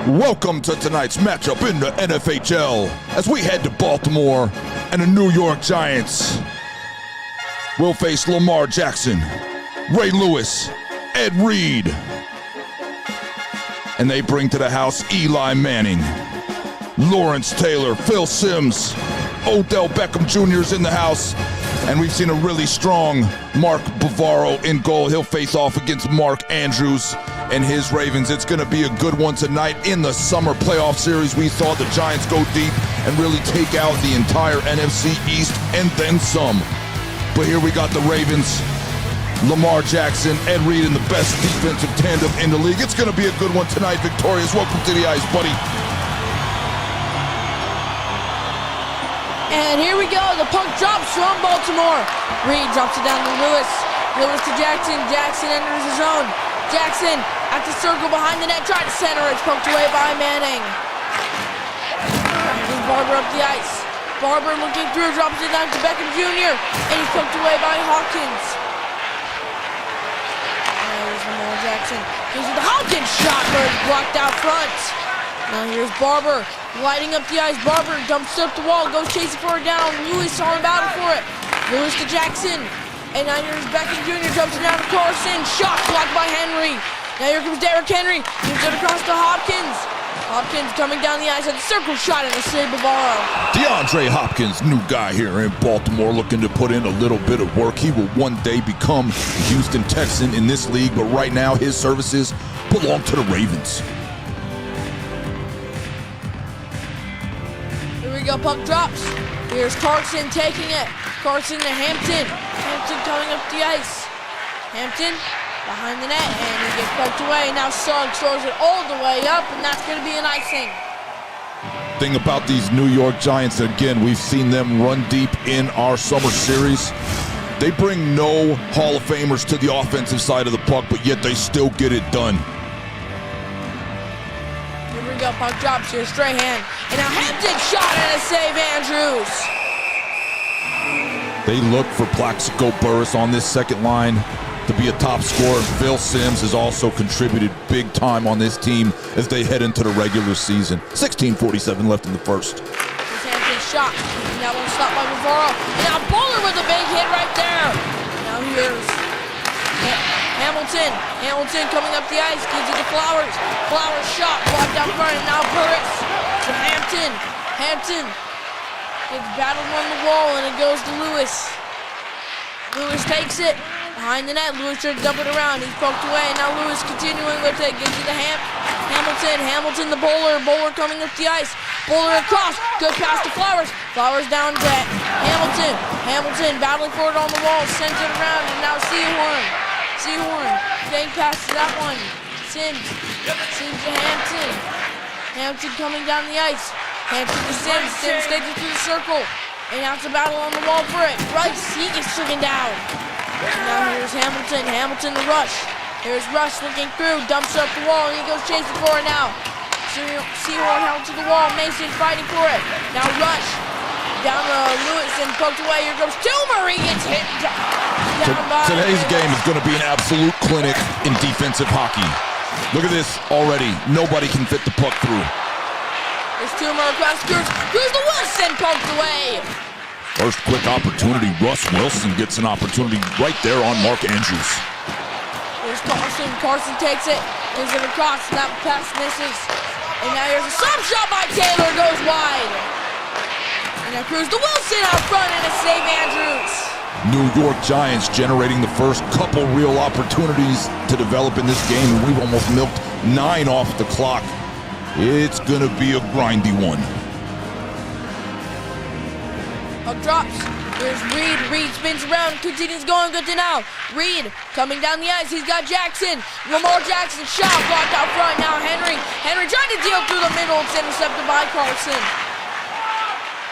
Welcome to tonight's matchup in the NFHL as we head to Baltimore and the New York Giants. We'll face Lamar Jackson, Ray Lewis, Ed Reed. And they bring to the house Eli Manning, Lawrence Taylor, Phil Simms, Odell Beckham Jr. is in the house. And we've seen a really strong Mark Bavaro in goal. He'll face off against Mark Andrews and his Ravens. It's going to be a good one tonight in the summer playoff series. We saw the Giants go deep and really take out the entire NFC East and then some. But here we got the Ravens, Lamar Jackson, Ed Reed, and the best defensive tandem in the league. It's going to be a good one tonight. Victorious, welcome to the ice, buddy. And here we go, the puck drops from Baltimore. Reed drops it down to Lewis. Lewis to Jackson. Jackson enters his zone. Jackson at the circle behind the net, trying to center. It's poked away by Manning. Here's Barber up the ice. Barber looking through, drops it down to Beckham Jr. And he's poked away by Hopkins. There's Lamar Jackson. Here's the Hopkins shot, but it's blocked out front. Now here's Barber, lighting up the ice. Barber dumps up the wall, goes chasing for it down. Lewis on battle for it. Lewis to Jackson. And now here's Beckham Jr. jumps it down to Carson. Shot blocked by Henry. Now here comes Derrick Henry. Gives it across to Hopkins. Hopkins coming down the ice at the circle shot and a save Bavaro. DeAndre Hopkins, new guy here in Baltimore, looking to put in a little bit of work. He will one day become a Houston Texan in this league, but right now his services belong to the Ravens. Go, puck drops. Here's Carson taking it. Carson to Hampton. Hampton coming up the ice. Hampton behind the net, and he gets poked away. Now Suggs throws it all the way up, and that's going to be an icing. Thing about these New York Giants, again, we've seen them run deep in our summer series. They bring no Hall of Famers to the offensive side of the puck, but yet they still get it done. Go, puck drops here, Strahan, and now Hampton shot and a save, Andrews. They look for Plaxico Burress on this second line to be a top scorer. Phil Simms has also contributed big time on this team as they head into the regular season. 16:47 left in the first. Here's Hampton's shot, and that one stopped by Bavaro, and now Bowler with a big hit right there. Now here's Hamilton. Hamilton coming up the ice, gives it to Flowers. Flowers shot, blocked out front, and now Burris to Hampton. Hampton gets battled on the wall, and it goes to Lewis. Lewis takes it behind the net. Lewis tries to dump it around. He's poked away, and now Lewis continuing with it. Gives it to Hamilton. Hamilton the Bowler. Bowler coming up the ice. Bowler across. Good pass to Flowers. Flowers down to Hamilton. Hamilton battling for it on the wall. Sends it around, and now Seahorn. Seahorn, getting past that one. Simms to Hampton. Hampton coming down the ice. Hampton to Simms. Simms takes it through the circle. And now it's a battle on the wall for it. Rice, he gets stricken down. And now here's Hamilton. Hamilton the Rush. Here's Rush looking through, dumps up the wall, and he goes chasing for it now. Seahorn held to the wall. Mason fighting for it. Now Rush. Down to Lewis and poked away. Here goes Toomer. He gets hit down by Today's game is going to be an absolute clinic in defensive hockey. Look at this already. Nobody can fit the puck through. There's Toomer across. Here's the Wilson poked away. First quick opportunity. Russ Wilson gets an opportunity right there on Mark Andrews. Here's Carson. Carson takes it. Gives it across. That pass misses. And now here's a slap shot by Taylor. Goes wide. And now Cruz to Wilson out front and a save, Andrews. New York Giants generating the first couple real opportunities to develop in this game, and we've almost milked 9 off the clock. It's going to be a grindy one. Puck drops. There's Reed. Reed spins around, continues going, good to now. Reed coming down the ice. He's got Jackson. Lamar Jackson shot blocked out front. Now Henry. Henry trying to deal through the middle. It's intercepted by Carlson.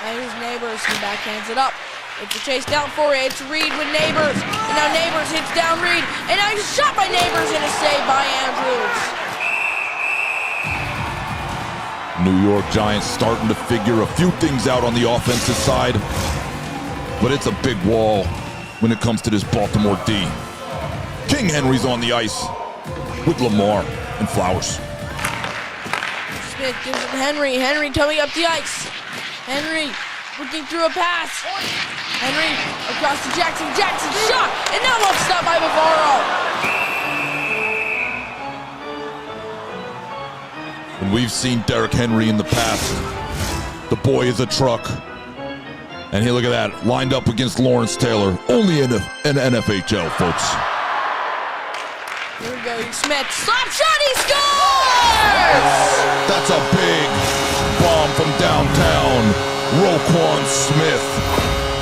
Now here's Neighbors, he backhands it up. It's a chase down for it. It's Reed with Neighbors. And now Neighbors hits down Reed. And now he's shot by Neighbors and a save by Andrews. New York Giants starting to figure a few things out on the offensive side. But it's a big wall when it comes to this Baltimore D. King Henry's on the ice with Lamar and Flowers. Smith gives it to Henry. Henry coming up the ice. Henry looking through a pass. Henry across to Jackson. Jackson shot, and now one stop by Bavaro. And we've seen Derrick Henry in the past. The boy is a truck. And here, look at that, lined up against Lawrence Taylor. Only in an NFHL, folks. Here we go, Smith, slap shot, he scores! That's a big bomb from downtown. Roquan Smith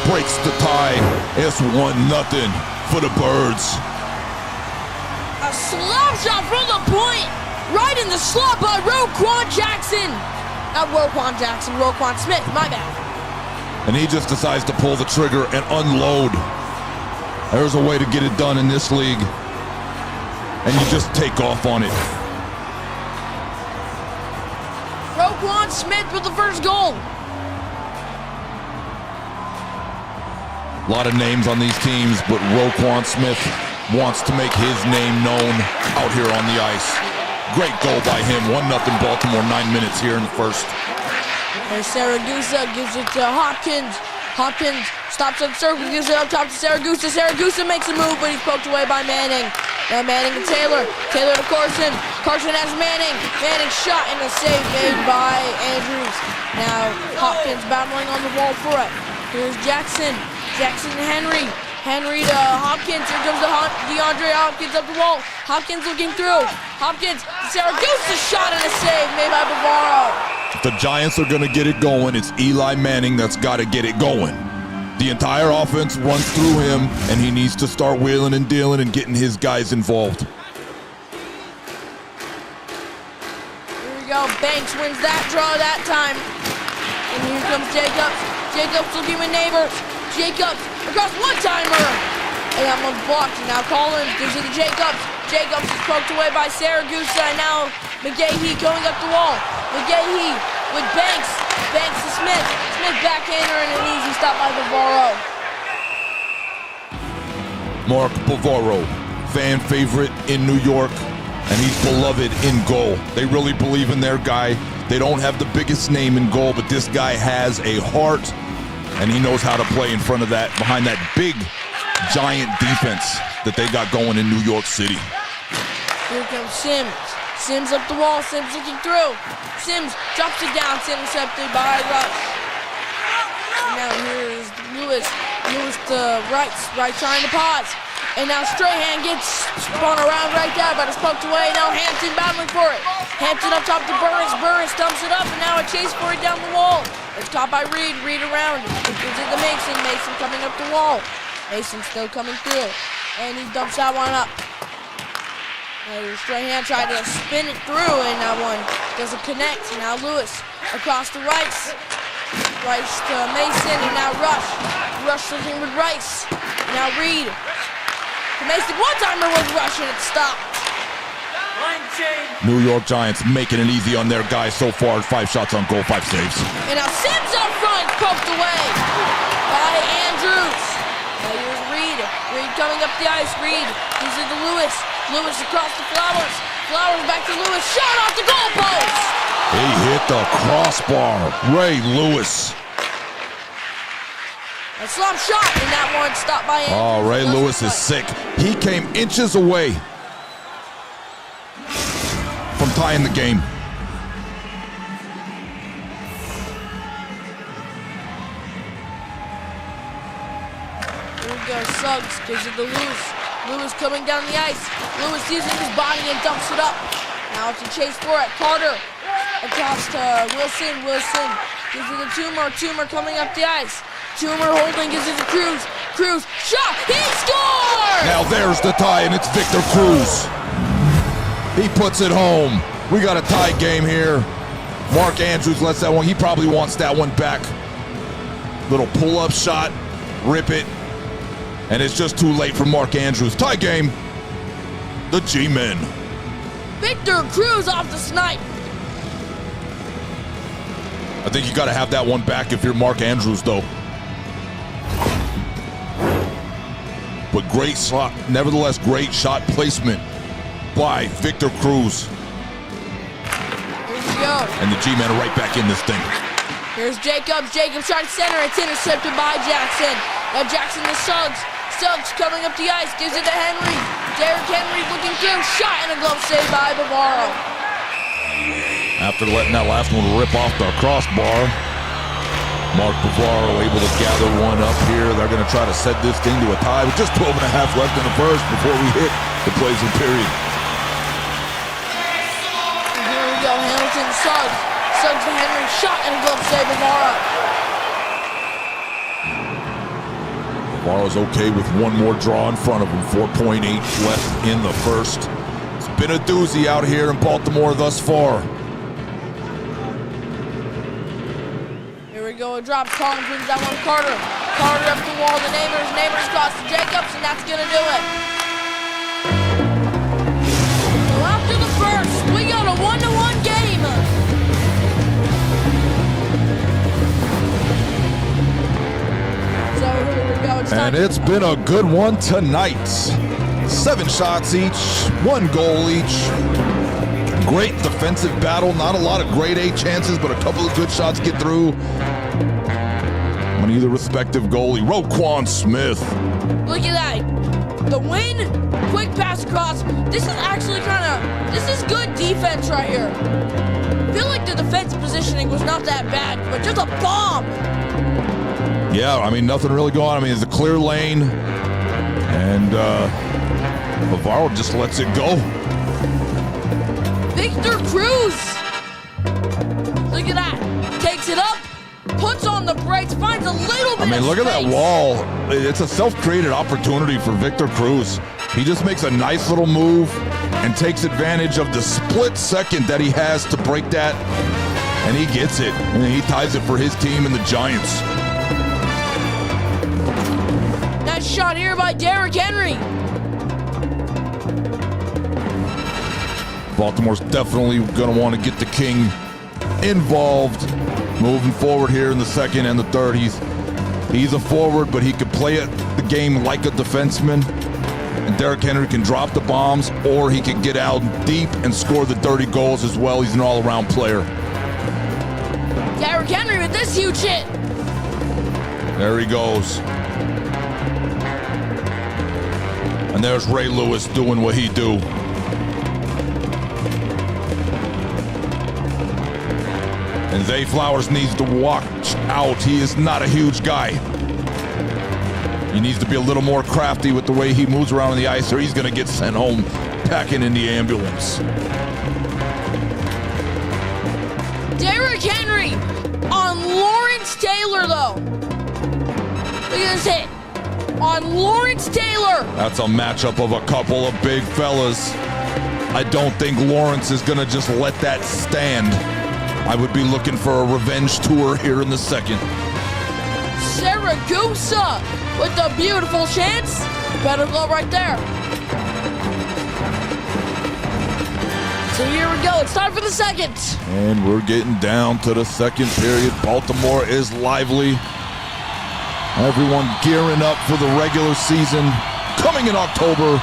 breaks the tie. It's 1-0 for the Birds. A slap shot from the point, right in the slot by Roquan Jackson. Not Roquan Jackson, Roquan Smith, my bad. And he just decides to pull the trigger and unload. There's a way to get it done in this league. And you just take off on it. Roquan Smith with the first goal. A lot of names on these teams, but Roquan Smith wants to make his name known out here on the ice. Great goal by him. 1-0 Baltimore, 9 minutes here in the first. There's Saragusa, gives it to Hopkins. Hopkins stops on the circle, gives it up top to Saragusa. Saragusa makes a move, but he's poked away by Manning. Now Manning to Taylor. Taylor to Carson. Carson has Manning. Manning shot and a save made by Andrews. Now Hopkins battling on the wall for it. Here's Jackson. Jackson to Henry. Henry to Hopkins. Here comes DeAndre Hopkins up the wall. Hopkins looking through. Hopkins to Saragusa, shot and a save made by Bavaro. If the Giants are going to get it going, it's Eli Manning that's got to get it going. The entire offense runs through him, and he needs to start wheeling and dealing and getting his guys involved. Here we go. Banks wins that draw that time. And here comes Jacobs. Jacobs looking with Neighbors. Jacobs across one-timer. And that one's blocked. And now Collins gives it to Jacobs. Jacobs is poked away by Saragusa. And now McGahee going up the wall. McGahee with Banks. Banks to Smith. Smith backhander and an easy stop by Bavaro. Mark Bavaro, fan favorite in New York, and he's beloved in goal. They really believe in their guy. They don't have the biggest name in goal, but this guy has a heart, and he knows how to play in front of that, behind that big, giant defense that they got going in New York City. Here comes Sims. Sims up the wall. Sims looking through. Sims drops it down. It's intercepted by Rush. And now here's Lewis. Lewis to Rice. Rice trying to pause. And now Strahan gets spun around right there, but it's poked away. Now Hampton battling for it. Hampton up top to Burris. Burris dumps it up, and now a chase for it down the wall. It's caught by Reed. Reed around. It gives it to Mason. Mason coming up the wall. Mason still coming through. And he dumps that one up. Strahan tried to spin it through, and that one doesn't connect. Now Lewis across to Rice. Rice to Mason, and now Rush. Rush looking with Rice. Now Reed to Mason. One-timer with Rush, and it stopped. New York Giants making it easy on their guys so far. 5 shots on goal, 5 saves. And now Sims up front, poked away by Andrews. Now here's Reed. Reed coming up the ice. Reed gives it to Lewis. Lewis across to Flowers. Flowers back to Lewis. Shot off the goalpost. He hit the crossbar. Ray Lewis. A slump shot, and that one stopped by Andrews. Oh, Ray Lewis is sick. He came inches away from tying the game. Here we go. Suggs gives it to Lewis. Lewis coming down the ice. Lewis using his body and dumps it up. Now it's a chase for it. Carter across to Wilson. Wilson gives it to Toomer. Toomer coming up the ice. Toomer holding, gives it to Cruz. Cruz, shot, he scores! Now there's the tie, and it's Victor Cruz. He puts it home. We got a tie game here. Mark Andrews lets that one. He probably wants that one back. Little pull-up shot, rip it. And it's just too late for Mark Andrews. Tie game. The G-Men. Victor Cruz off the snipe. I think you got to have that one back if you're Mark Andrews, though. But great shot, nevertheless, great shot placement by Victor Cruz. Here we go. And the G-men are right back in this thing. Here's Jacobs. Jacobs trying to center. It's intercepted by Jackson. Now Jackson to Suggs. Suggs coming up the ice. Gives it to Henry. Derrick Henry looking through. Shot and a glove save by Bavaro. After letting that last one rip off the crossbar, Mark Bavaro able to gather one up here. They're going to try to set this thing to a tie with just 12 and a half left in the first before we hit the plays in period. And here we go. Hamilton to Suggs. Suggs to Henry. Shot and a glove save Bavaro. Bavaro's okay with one more draw in front of him. 4.8 left in the first. It's been a doozy out here in Baltimore thus far. Here we go. A drop. Collins brings that one. Carter. Carter up the wall to Neighbors. Neighbors cross to Jacobs, and that's going to do it. So after the first, we got a 1-1 game. So here we go. And it's been a good one tonight. 7 shots each, 1 goal each. Great defensive battle. Not a lot of grade A chances, but a couple of good shots get through on either respective goalie. Roquan Smith. Look at that. The win, quick pass across. This is actually this is good defense right here. I feel like the defense positioning was not that bad, but just a bomb. Yeah, I mean, nothing really going on. I mean, it's a clear lane, and Bavaro just lets it go. Victor Cruz. Look at that. Takes it up, puts on the brakes, finds a little bit I mean, of look at that space. wall. It's a self-created opportunity for Victor Cruz. He just makes a nice little move and takes advantage of the split second that he has to break that, and he gets it. And he ties it for his team and the Giants. Nice shot here by Derrick Henry. Baltimore's definitely going to want to get the King involved moving forward here in the second and the third. He's a forward, but he can play the game like a defenseman. And Derrick Henry can drop the bombs, or he can get out deep and score the dirty goals as well. He's an all-around player. Derrick Henry with this huge hit. There he goes. And there's Ray Lewis doing what he do. And Zay Flowers needs to watch out. He is not a huge guy. He needs to be a little more crafty with the way he moves around on the ice, or he's going to get sent home packing in the ambulance. Derrick Henry on Lawrence Taylor, though. Look at this hit. On Lawrence Taylor. That's a matchup of a couple of big fellas. I don't think Lawrence is going to just let that stand. I would be looking for a revenge tour here in the second. Saragusa with the beautiful chance. Better goal right there. So here we go. It's time for the second. And we're getting down to the second period. Baltimore is lively. Everyone gearing up for the regular season coming in October.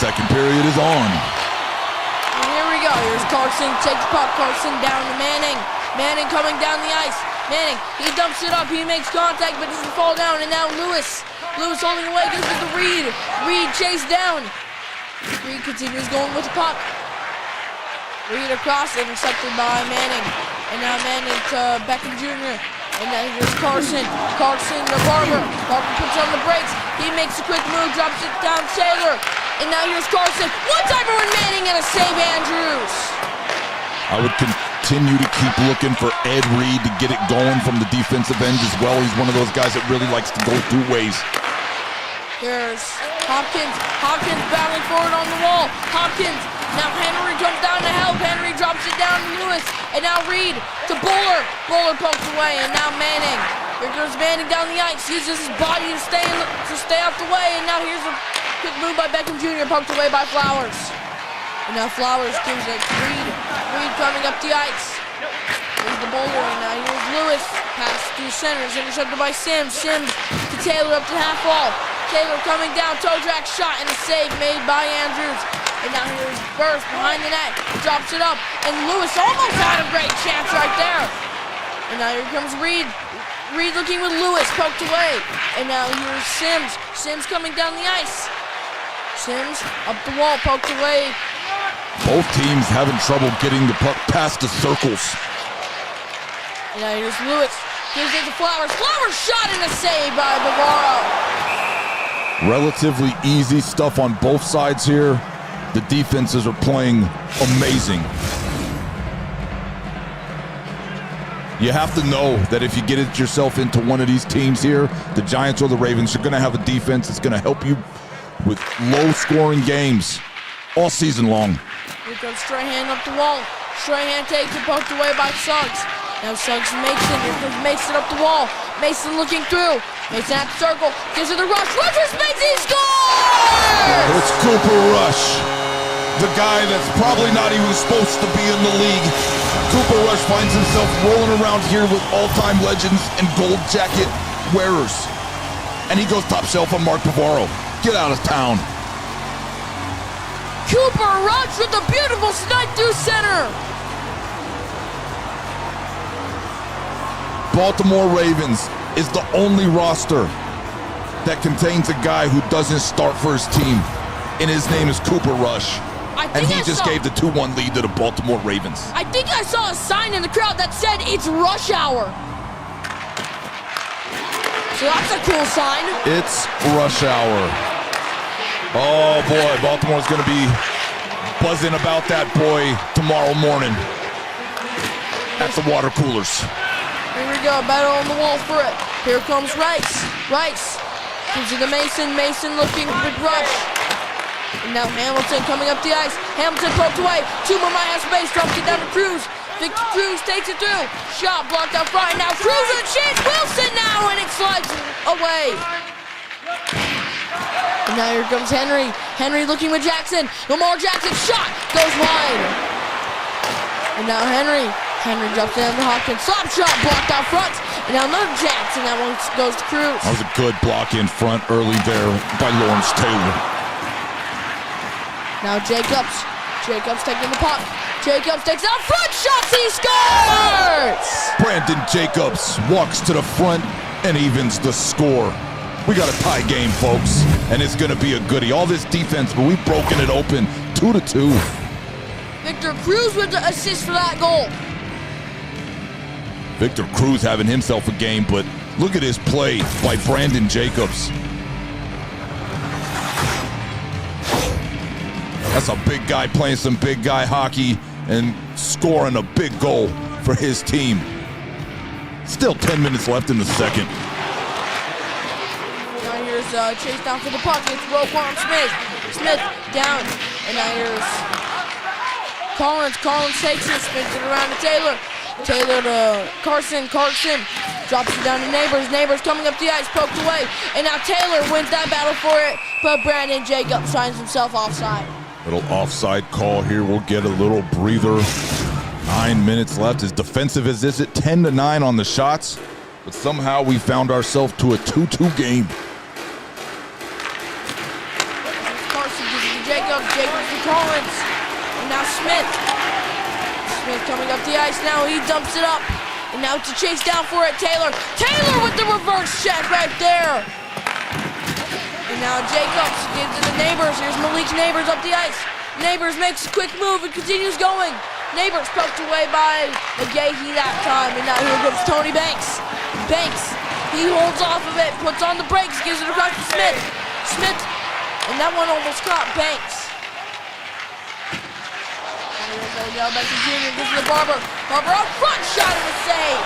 Second period is on. And here we go. Here's Carson. Takes puck. Carson down to Manning. Manning coming down the ice. Manning, he dumps it up. He makes contact, but doesn't fall down. And now Lewis. Lewis holding away. Gives it to Reed. Reed chased down. Reed continues going with the puck. Reed across, intercepted by Manning. And now Manning to Beckham Jr. And now here's Carson. Carson to Barber. Barber puts on the brakes. He makes a quick move, drops it down Taylor. And now here's Carson. One-timer with Manning and a save Andrews. I would continue to keep looking for Ed Reed to get it going from the defensive end as well. He's one of those guys that really likes to go two ways. Here's Hopkins. Hopkins battling forward on the wall. Hopkins. Now Henry comes down to help. Henry drops it down to Lewis. And now Reed to Buller. Buller pokes away. And now Manning. Here goes Manning down the ice. Uses his body to stay out the way. And now here's a quick move by Beckham Jr. Poked away by Flowers. And now Flowers gives it to Reed. Reed coming up the ice. Here's the Buller. And now here's Lewis. Pass through centers. Intercepted by Sims. Sims to Taylor up to half wall. Taylor coming down, toe drag shot, and a save made by Andrews. And now here's Burst behind the net, drops it up, and Lewis almost had a great chance right there. And now here comes Reed. Reed looking with Lewis, poked away. And now here's Sims. Sims coming down the ice. Sims up the wall, poked away. Both teams having trouble getting the puck past the circles. And now here's Lewis. Gives it to Flowers. Flowers shot and a save by Bavaro. Relatively easy stuff on both sides here. The defenses are playing amazing. You have to know that if you get it yourself into one of these teams here, the Giants or the Ravens, you're going to have a defense that's going to help you with low-scoring games all season long. Here comes Strahan up the wall. Strahan takes it, poked away by Suggs. Now Suggs and Mason. Here comes Mason up the wall. Mason looking through. Mason at the circle. Gives it a rush. Rush Mason, he scores! It's Cooper Rush, the guy that's probably not even supposed to be in the league. Cooper Rush finds himself rolling around here with all-time legends and gold jacket wearers. And he goes top shelf on Mark Bavaro. Get out of town. Cooper Rush with a beautiful snipe through center. Baltimore Ravens is the only roster that contains a guy who doesn't start for his team, and his name is Cooper Rush. And he just gave the 2-1 lead to the Baltimore Ravens. I think I saw a sign in the crowd that said it's rush hour. So that's a cool sign. It's rush hour. Oh boy, Baltimore's gonna be buzzing about that boy tomorrow morning at the water coolers. Here we go, battle on the wall for it. Here comes Rice. Rice gives it to Mason. Mason looking for Rush. And now Hamilton coming up the ice. Hamilton poked away. Two more my space. Drops it down to Cruz. Victor Cruz takes it through. Shot blocked out front. Now Cruz with a chance. Wilson now, and it slides away. And now here comes Henry. Henry looking with Jackson. Lamar Jackson shot goes wide. And now Henry drops down to Hopkins. Slap shot blocked out front. And now another Jackson. That one goes to Cruz. That was a good block in front early there by Lawrence Taylor. Now Jacobs. Jacobs taking the puck. Jacobs takes out front. Shots. He scores! Brandon Jacobs walks to the front and evens the score. We got a tie game, folks, and it's going to be a goodie. All this defense, but we've broken it open 2-2. Victor Cruz with the assist for that goal. Victor Cruz having himself a game, but look at his play by Brandon Jacobs. That's a big guy playing some big guy hockey and scoring a big goal for his team. Still 10 minutes left in the second. Now here's chase down for the puck. It's Roquan Smith. Smith down. And now here's Collins. Collins takes it, spins it around to Taylor. Taylor to Carson. Carson drops it down to Neighbors. Neighbors coming up the ice, poked away. And now Taylor wins that battle for it, but Brandon Jacobs finds himself offside. Little offside call here. We'll get a little breather. 9 minutes left. As defensive as this, 10-9 on the shots, but somehow we found ourselves to a 2-2 game. Carson gives it to Jacobs. Jacobs to Collins. And now Smith. Smith coming up the ice now. He dumps it up. And now to chase down for it, Taylor. Taylor with the reverse check right there. And now Jacobs gives it to Neighbors. Here's Malik's Neighbors up the ice. Neighbors makes a quick move and continues going. Neighbors poked away by Agahi that time. And now here comes Tony Banks. Banks, he holds off of it, puts on the brakes, gives it across to Smith. Smith, and that one almost caught Banks. Now Beckham Jr. gives it to Barber. Barber up front, shot and a save.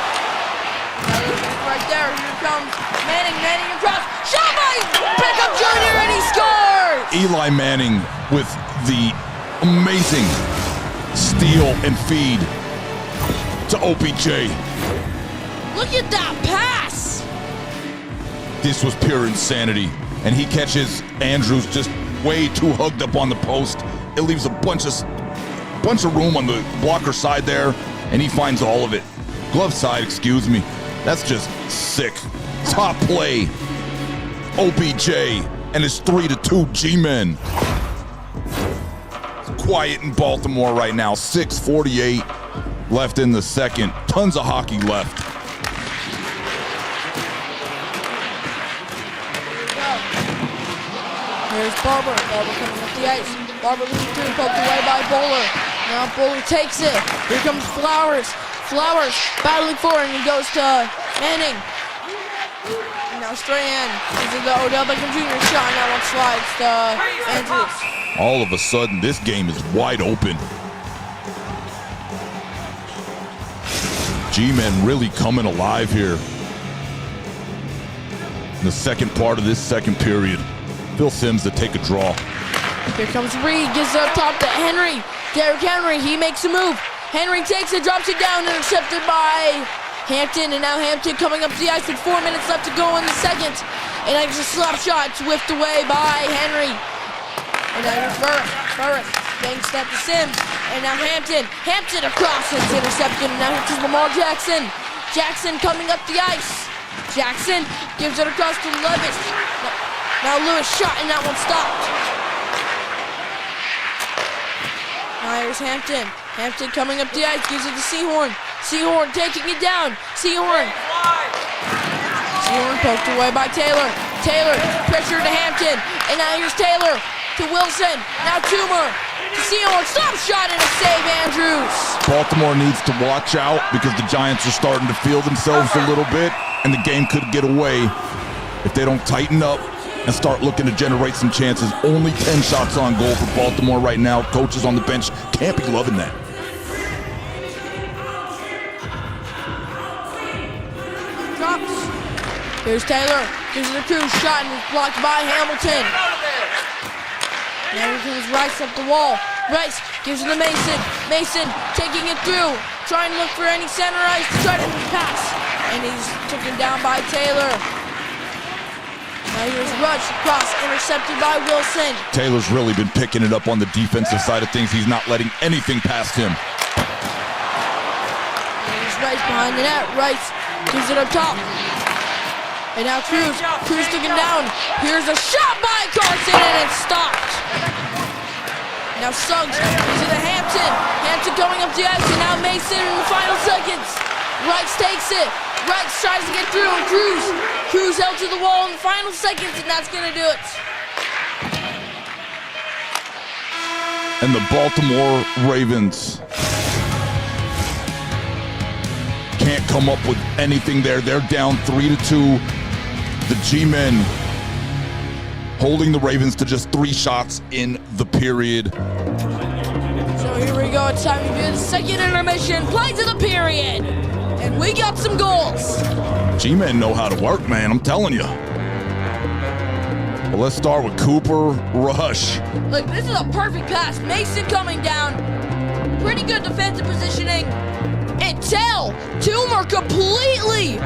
Right there, here comes Manning. Manning across, shot by Beckham Jr. and he scores! Eli Manning with the amazing steal and feed to OPJ. Look at that pass! This was pure insanity, and he catches Andrews just way too hugged up on the post. It leaves a bunch of room on the blocker side there, and he finds all of it. Glove side, excuse me. That's just sick. Top play. OBJ and his 3-2 G-men. It's quiet in Baltimore right now. 6:48 left in the second. Tons of hockey left. Here's Barber. Barber coming up the ice. Barber leads through, poked away by Bowler. Now Bowler takes it. Here comes Flowers. Flowers battling forward, and he goes to Manning. And now Strahan uses the Odell Beckham Jr. shot. Now one slides to Andrews. All of a sudden, this game is wide open. G-men really coming alive here in the second part of this second period. Phil Simms to take a draw. Here comes Reed, gives it up top to Henry. Derrick Henry, he makes a move. Henry takes it, drops it down, intercepted by Hampton. And now Hampton coming up the ice with 4 minutes left to go in the second. And now just a slap shot, whiffed away by Henry. And now here's Burris banks that to Simms. And now Hampton across, it's intercepted. And now here's Lamar Jackson. Jackson coming up the ice. Jackson gives it across to Levis. Now Lewis shot, and that one stopped. Now here's Hampton. Hampton coming up the ice, gives it to Seahorn. Seahorn taking it down. Seahorn poked away by Taylor. Taylor pressure to Hampton. And now here's Taylor to Wilson. Now Toomer to Seahorn. Stop shot and a save, Andrews. Baltimore needs to watch out because the Giants are starting to feel themselves a little bit, and the game could get away if they don't tighten up and start looking to generate some chances. Only 10 shots on goal for Baltimore right now. Coaches on the bench can't be loving that. Drops. Here's Taylor. Gives it a Cruz shot and it's blocked by Hamilton. Now here comes Rice up the wall. Rice gives it to Mason. Mason taking it through. Trying to look for any center ice to try to pass. And he's taken down by Taylor. Now here's Rush across, intercepted by Wilson. Taylor's really been picking it up on the defensive side of things. He's not letting anything past him. Here's Rice behind the net. Rice gives it up top. And now Cruz took him down. Here's a shot by Carson, and it's stopped. Now Suggs gives it to Hampton. Hampton going up the ice, and now Mason in the final seconds. Rice takes it. Rice tries to get through, and Cruz held to the wall in the final seconds, and that's going to do it. And the Baltimore Ravens can't come up with anything there. They're down 3-2. The G-men holding the Ravens to just 3 shots in the period. So here we go. It's time to do the second intermission. Play to the period. And we got some goals. G-men know how to work, man. I'm telling you. Well, let's start with Cooper Rush. Look, this is a perfect pass. Mason coming down. Pretty good defensive positioning. Until Toomer completely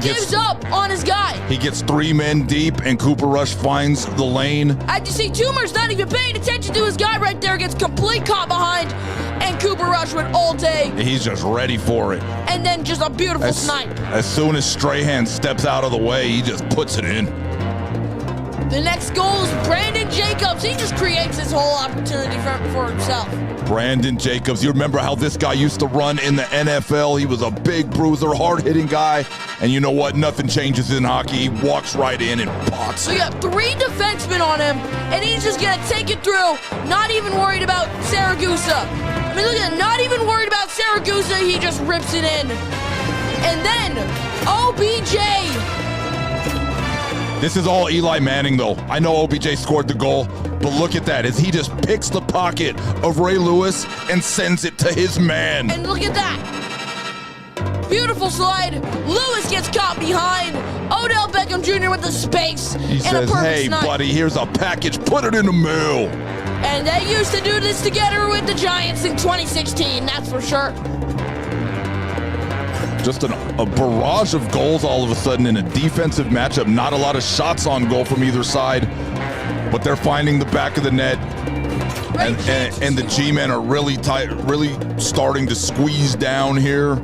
gives up on his guy. He gets 3 men deep, and Cooper Rush finds the lane. As you see, Toomer's not even paying attention to his guy right there. Gets complete caught behind. And Cooper Rush went all day. He's just ready for it. And then just a beautiful snipe. As soon as Strahan steps out of the way, he just puts it in. The next goal is Brandon Jacobs. He just creates his whole opportunity for himself. Brandon Jacobs, you remember how this guy used to run in the NFL? He was a big bruiser, hard-hitting guy. And you know what? Nothing changes in hockey. He walks right in and pots. So you have 3 defensemen on him, and he's just going to take it through, not even worried about Saragusa. I mean, look at him, not even worried about Saragusa. He just rips it in. And then, OBJ. This is all Eli Manning, though. I know OBJ scored the goal, but look at that as he just picks the pocket of Ray Lewis and sends it to his man. And look at that. Beautiful slide. Lewis gets caught behind. Odell Beckham Jr. with the space. He says, hey, buddy, here's a package. Put it in the mail. And they used to do this together with the Giants in 2016, that's for sure. Just a barrage of goals all of a sudden in a defensive matchup. Not a lot of shots on goal from either side, but they're finding the back of the net. And the G-men are really tight, really starting to squeeze down here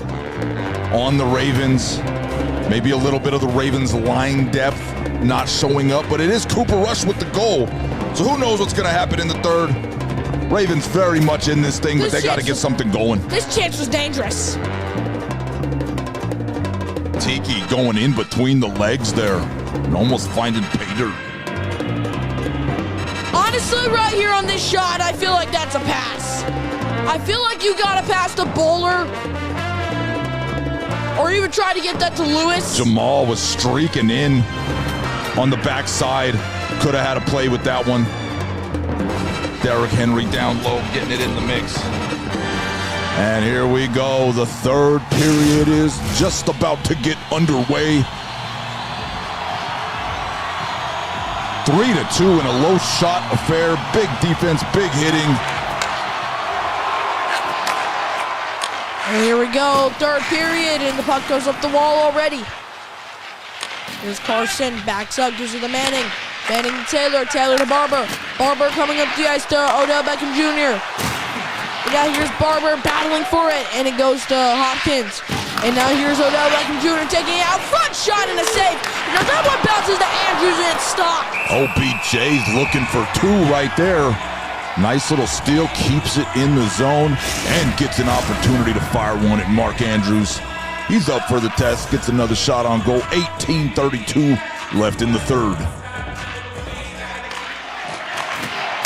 on the Ravens. Maybe a little bit of the Ravens' line depth not showing up, but it is Cooper Rush with the goal. So who knows what's going to happen in the third. Ravens very much in this thing, but they got to get something going. This chance was dangerous. Tiki going in between the legs there and almost finding pay dirt. Honestly, right here on this shot, I feel like that's a pass. I feel like you got to pass the bowler or even try to get that to Lewis. Jamal was streaking in on the backside. Could have had a play with that one. Derrick Henry down low, getting it in the mix. And here we go. The third period is just about to get underway. 3-2 in a low shot affair. Big defense, big hitting. And here we go, third period, and the puck goes up the wall already. Here's Carson, backs up, gives it to Manning. Manning to Taylor, Taylor to Barber. Barber coming up the ice to Odell Beckham Jr. And now here's Barber battling for it, and it goes to Hopkins. And now here's Odell Beckham Jr. taking it out front, shot and a save. Now that one bounces to Andrews and it's stopped. OBJ's looking for two right there. Nice little steal, keeps it in the zone, and gets an opportunity to fire one at Mark Andrews. He's up for the test, gets another shot on goal. 18:32 left in the third.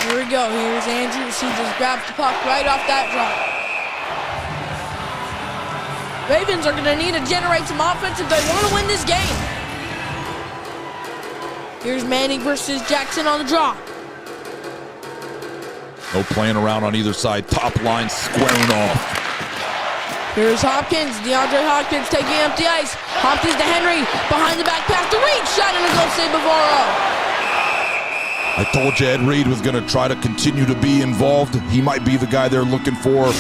Here we go, here's Andrews. He just grabs the puck right off that drop. Ravens are gonna need to generate some offense if they want to win this game. Here's Manning versus Jackson on the draw. No playing around on either side. Top line squaring off. Here's Hopkins. DeAndre Hopkins taking up the ice. Hopkins to Henry. Behind the back pass to Reed. Shot and a goal save Bavaro. I told you Ed Reed was going to try to continue to be involved. He might be the guy they're looking for.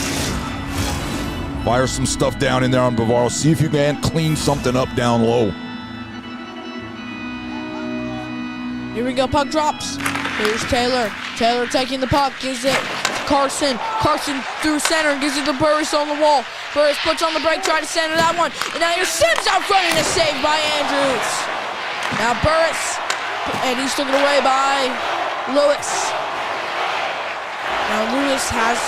Fire some stuff down in there on Bavaro. See if you can clean something up down low. Here we go. Puck drops. Here's Taylor. Taylor taking the puck, gives it to Carson. Carson through center, gives it to Burris on the wall. Burris puts on the break, try to center that one. And now here's Sims out front and a save by Andrews. Now Burris, and he's taken away by Lewis. Now Lewis has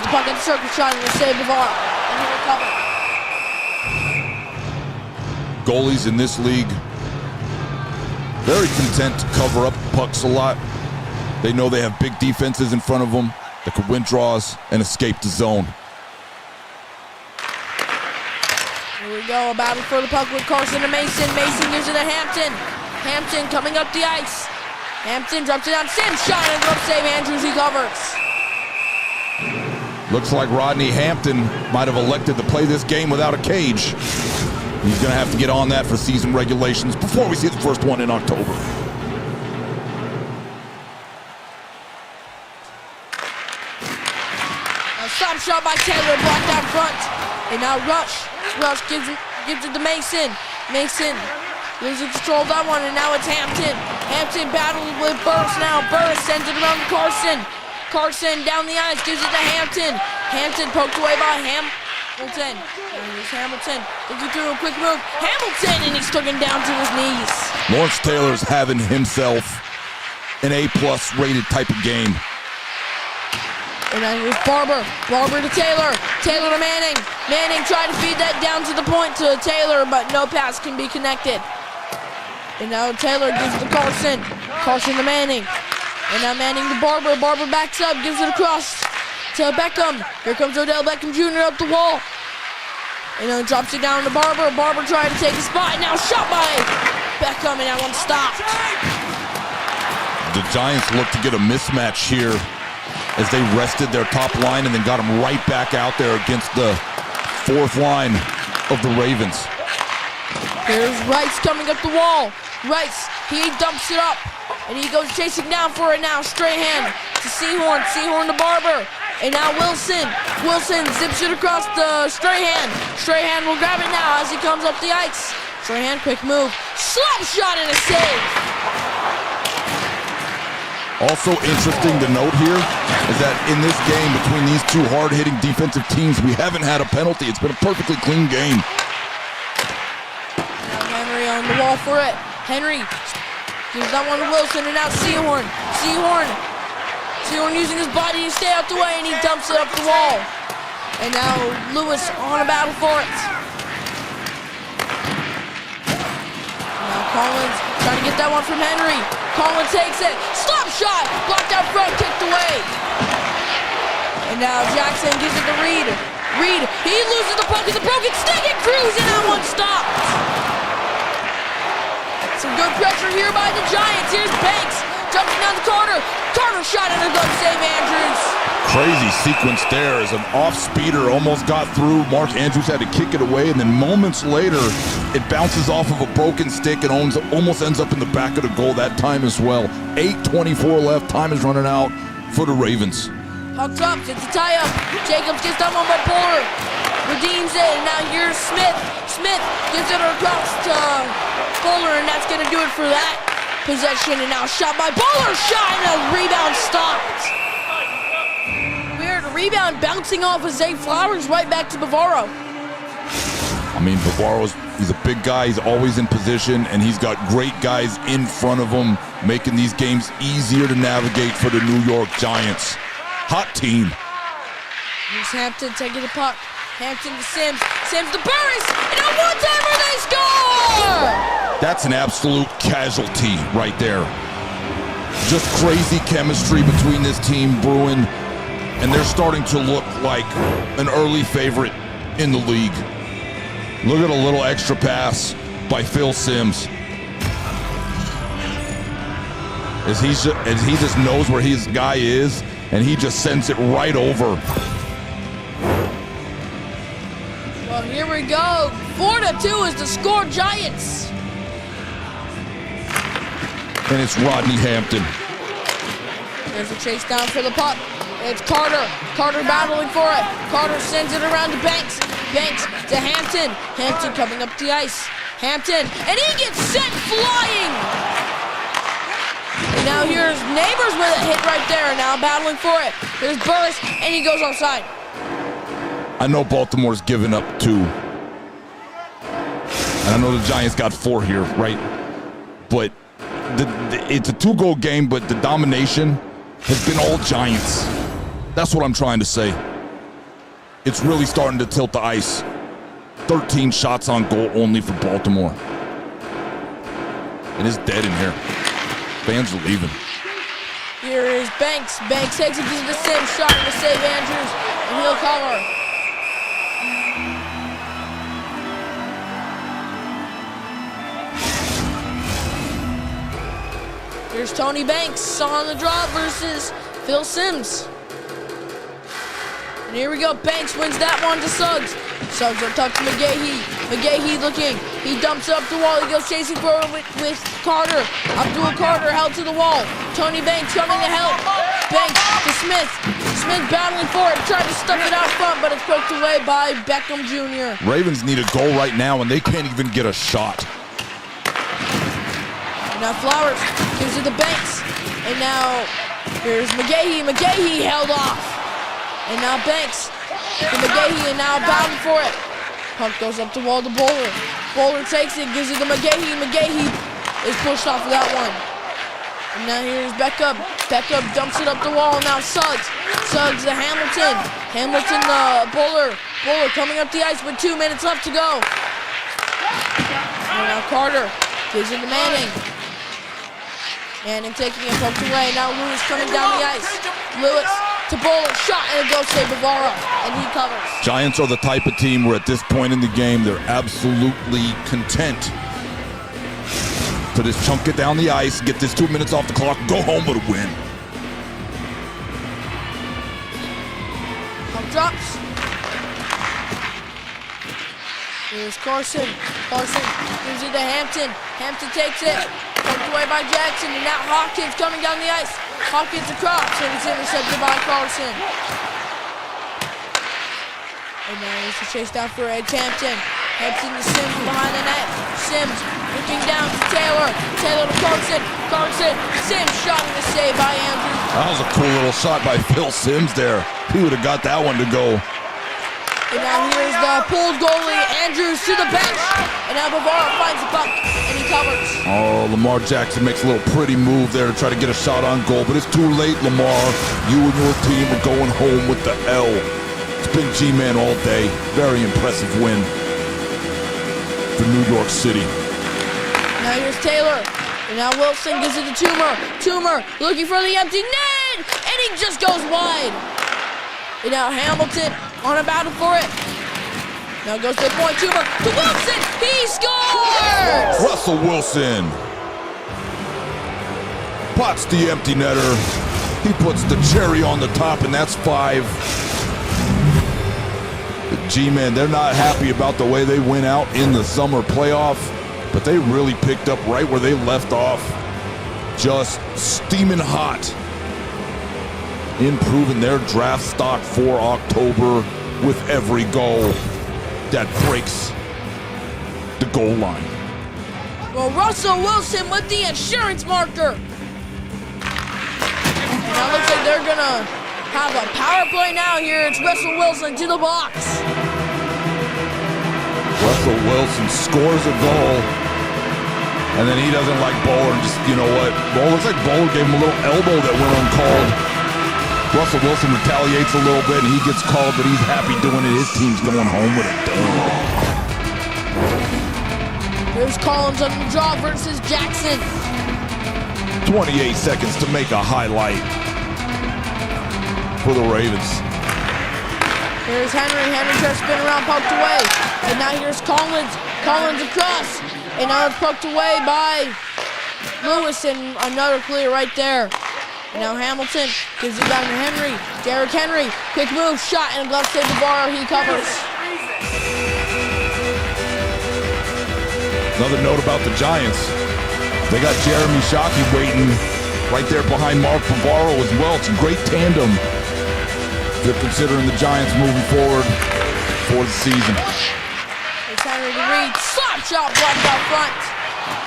the puck at the circle shot and a save of Bavaro. And he recovered. Goalies in this league very content to cover up pucks a lot. They know they have big defenses in front of them that could win draws and escape the zone. Here we go, a battle for the puck with Carson and Mason. Mason gives it to Hampton. Hampton coming up the ice. Hampton drops it down. Sims shot and a glove save. Andrews recovers. Looks like Rodney Hampton might have elected to play this game without a cage. He's going to have to get on that for season regulations before we see the first one in October. A stop shot by Taylor, blocked out front. And now Rush. Rush gives it to Mason. Mason loses control of that one, and now it's Hampton. Hampton battles with Burris now. Burris sends it around to Carson. Carson down the ice, gives it to Hampton. Hampton poked away by Hamilton. And here's Hamilton. Looking through a quick move. Hamilton, and he's taken down to his knees. Lawrence Taylor's having himself an A-plus rated type of game. And then here's Barber. Barber to Taylor. Taylor to Manning. Manning tried to feed that down to the point to Taylor, but no pass can be connected. And now Taylor gives it to Carson. Carson to Manning. And now Manning to Barber. Barber backs up, gives it across to Beckham. Here comes Odell Beckham Jr. up the wall. And then drops it down to Barber. Barber trying to take a spot. Now shot by Beckham, and that one stopped. The Giants look to get a mismatch here as they rested their top line and then got them right back out there against the fourth line of the Ravens. Here's Rice coming up the wall. Rice, he dumps it up, and he goes chasing down for it now. Strahan to Seahorn. Seahorn to Barber. And now Wilson. Wilson zips it across to Strahan. Strahan will grab it now as he comes up the ice. Strahan, quick move. Slap shot and a save. Also interesting to note here is that in this game between these two hard-hitting defensive teams, we haven't had a penalty. It's been a perfectly clean game. Now Henry on the wall for it. Henry Gives that one to Wilson, and now Seahorn. Seahorn using his body to stay out the way, and he dumps it up the wall. And now Lewis on a battle for it. Now Collins trying to get that one from Henry. Collins takes it. Slap shot. Blocked out front, kicked away. And now Jackson gives it to Reed. Reed, he loses the puck. It's a broken stick and Cruz, and that one stopped. Some good pressure here by the Giants. Here's Banks. Jumping down to Carter. Carter shot and a glove save, Andrews. Crazy sequence there as an off-speeder almost got through. Mark Andrews had to kick it away, and then moments later, it bounces off of a broken stick and almost ends up in the back of the goal that time as well. 8:24 left. Time is running out for the Ravens. Puck drops. It's a tie-up. Jacobs gets that one by Buller. Redeems it. And now here's Smith. Smith gives it across to Buller, and that's going to do it for that possession. And now shot by Buller. Shot, and a rebound stopped. Weird rebound bouncing off of Zay Flowers right back to Bavaro. I mean, he's a big guy. He's always in position, and he's got great guys in front of him, making these games easier to navigate for the New York Giants. Hot team. Here's Hampton taking the puck. Hampton to Sims. Sims to Burris. And a one-timer, they score! That's an absolute casualty right there. Just crazy chemistry between this team brewing, and they're starting to look like an early favorite in the league. Look at a little extra pass by Phil Sims. As he just knows where his guy is, and he just sends it right over. Well, here we go. 4-2 is the score, Giants. And it's Rodney Hampton. There's a chase down for the puck. It's Carter. Carter battling for it. Carter sends it around to Banks. Banks to Hampton. Hampton coming up the ice. Hampton, and he gets sent flying. And now here's Neighbors with a hit right there. Now battling for it. Here's Burris, and he goes offside. I know Baltimore's given up 2. And I know the Giants got 4 here, right? But it's a 2-goal game, but the domination has been all Giants. That's what I'm trying to say. It's really starting to tilt the ice. 13 shots on goal only for Baltimore. And it's dead in here. Fans are leaving. Here is Banks. Banks takes it to the same shot to save Andrews, and he'll cover. Here's Tony Banks on the draw versus Phil Sims. And here we go. Banks wins that one to Suggs. Suggs will tuck to McGahee. McGahee looking. He dumps up the wall. He goes chasing forward with Carter. Abdul Carter held to the wall. Tony Banks coming to help. Banks to Smith. Smith battling for it. Trying to stuff it out front, but it's poked away by Beckham Jr. Ravens need a goal right now, and they can't even get a shot. Now Flowers gives it to Banks. And now here's McGahee. McGahee held off. And now Banks to McGahee, and now battling for it. Puck goes up the wall to Bowler. Bowler takes it, gives it to McGahee. McGahee is pushed off of that one. And now here's Beckup. Beckup dumps it up the wall. Now Suggs. Suggs to Hamilton. Hamilton to Bowler. Bowler coming up the ice with 2 minutes left to go. And now Carter gives it to Manning. Manning taking it poked away. Now Lewis coming down the ice. Lewis to Bowler, shot, and a goal save Bavaro, and he covers. Giants are the type of team where at this point in the game, they're absolutely content to just chunk it down the ice, get this 2 minutes off the clock, go home with a win. Puck drops. Here's Carson. Carson gives it to Hampton. Hampton takes it. Poked away by Jackson, and now Hawkins coming down the ice. Hawkins across, and it's intercepted by Carlson. And now here's the chase down for Ed Hampton. Hampton to Sims behind the net. Sims looking down to Taylor. Taylor to Carlson. Carlson, Sims shot and a save by Andrews. That was a cool little shot by Phil Sims there. He would have got that one to go. And now here's the pulled goalie, Andrews to the bench. And now Bavaro finds the puck, and he covers. Oh, Lamar Jackson makes a little pretty move there to try to get a shot on goal, but it's too late, Lamar. You and your team are going home with the L. It's been G-Man all day. Very impressive win for New York City. Now here's Taylor. And now Wilson gives it to Toomer. Toomer looking for the empty net, and he just goes wide. And now Hamilton on a battle for it. Now goes to the point, Toomer to Wilson. He scores! Russell Wilson pots the empty netter. He puts the cherry on the top, and that's 5. The G-Men, they're not happy about the way they went out in the summer playoff, but they really picked up right where they left off. Just steaming hot, improving their draft stock for October with every goal that breaks the goal line. Well, Russell Wilson with the insurance marker. And now it looks like they're gonna have a power play now here. It's Russell Wilson to the box. Russell Wilson scores a goal, and then he doesn't like Bowler. Just, you know what? Looks like Bowler gave him a little elbow that went uncalled. Russell Wilson retaliates a little bit, and he gets called, but he's happy doing it. His team's going home with a dub. Here's Collins on the draw versus Jackson. 28 seconds to make a highlight for the Ravens. Here's Henry. Henry tries to spin around, poked away. And now here's Collins. Collins across. And now it's poked away by Lewis, and another clear right there. And now Hamilton gives it back to Henry. Derrick Henry, quick move, shot, and a glove save to Bavaro. He covers. Another note about the Giants. They got Jeremy Shockey waiting right there behind Mark Bavaro as well. It's a great tandem. They're considering the Giants moving forward for the season. It's Henry to Reed. Slap shot blocked out front.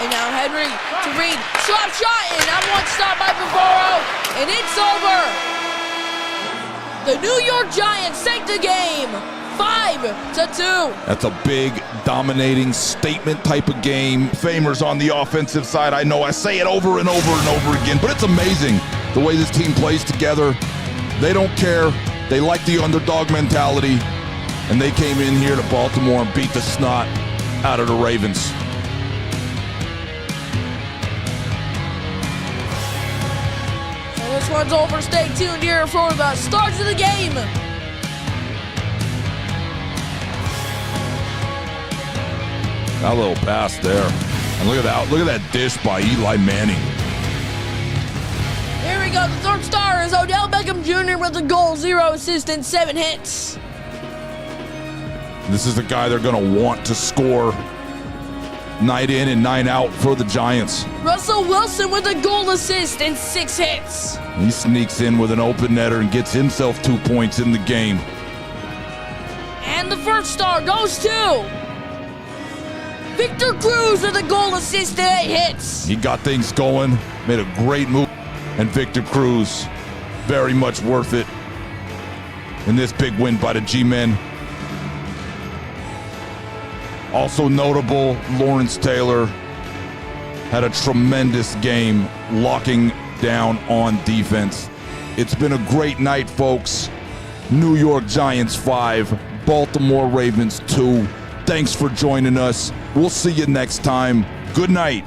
And now Henry to Reed. Slap shot, and that one stop by Bavaro. And it's over. The New York Giants take the game 5-2. That's a big, dominating statement type of game. Famers on the offensive side. I know I say it over and over and over again, but it's amazing the way this team plays together. They don't care. They like the underdog mentality, and they came in here to Baltimore and beat the snot out of the Ravens. So this one's over. Stay tuned here for the start of the game. That little pass there. And look at that dish by Eli Manning. Here we go. The third star is Odell Beckham Jr. with a goal, 0 assists, and 7 hits. This is the guy they're going to want to score night in and night out for the Giants. Russell Wilson with a goal, assist, and 6 hits. He sneaks in with an open netter and gets himself 2 points in the game. And the first star goes to Victor Cruz with a goal, assist, and 8 hits. He got things going, made a great move, and Victor Cruz, very much worth it in this big win by the G-Men. Also notable, Lawrence Taylor had a tremendous game locking down on defense. It's been a great night, folks. New York Giants 5, Baltimore Ravens 2. Thanks for joining us. We'll see you next time. Good night.